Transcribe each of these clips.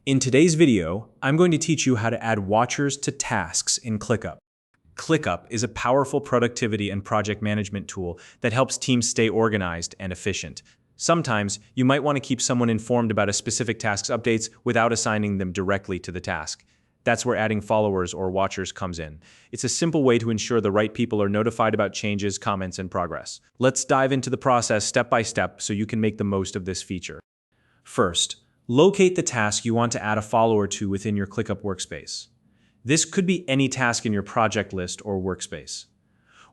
In today's video, I'm going to teach you how to add watchers to tasks in ClickUp. ClickUp is a powerful productivity and project management tool that helps teams stay organized and efficient. Sometimes, you might want to keep someone informed about a specific task's updates without assigning them directly to the task. That's where adding followers or watchers comes in. It's a simple way to ensure the right people are notified about changes, comments, and progress. Let's dive into the process step by step so you can make the most of this feature. First, locate the task you want to add a follower to within your ClickUp workspace. This could be any task in your project list or workspace.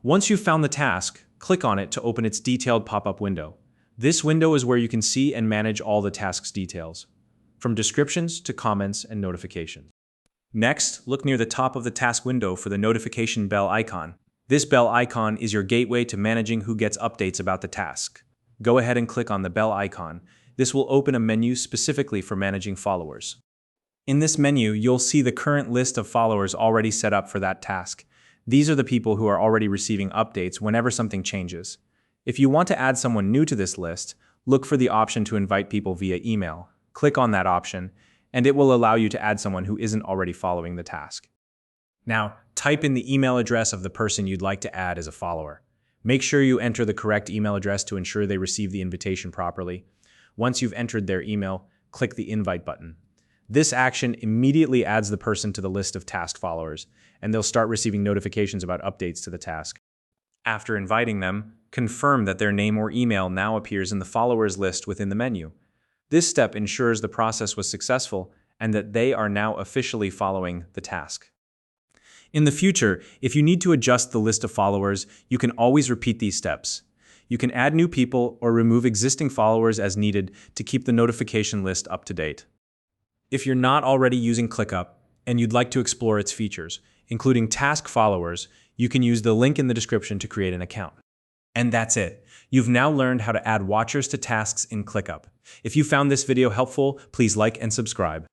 Once you've found the task, click on it to open its detailed pop-up window. This window is where you can see and manage all the task's details, from descriptions to comments and notifications. Next, look near the top of the task window for the notification bell icon. This bell icon is your gateway to managing who gets updates about the task. Go ahead and click on the bell icon. This will open a menu specifically for managing followers. In this menu, you'll see the current list of followers already set up for that task. These are the people who are already receiving updates whenever something changes. If you want to add someone new to this list, look for the option to invite people via email. Click on that option, and it will allow you to add someone who isn't already following the task. Now, type in the email address of the person you'd like to add as a follower. Make sure you enter the correct email address to ensure they receive the invitation properly. Once you've entered their email, click the invite button. This action immediately adds the person to the list of task followers, and they'll start receiving notifications about updates to the task. After inviting them, confirm that their name or email now appears in the followers list within the menu. This step ensures the process was successful and that they are now officially following the task. In the future, if you need to adjust the list of followers, you can always repeat these steps. You can add new people or remove existing followers as needed to keep the notification list up to date. If you're not already using ClickUp and you'd like to explore its features, including task followers, you can use the link in the description to create an account. And that's it. You've now learned how to add watchers to tasks in ClickUp. If you found this video helpful, please like and subscribe.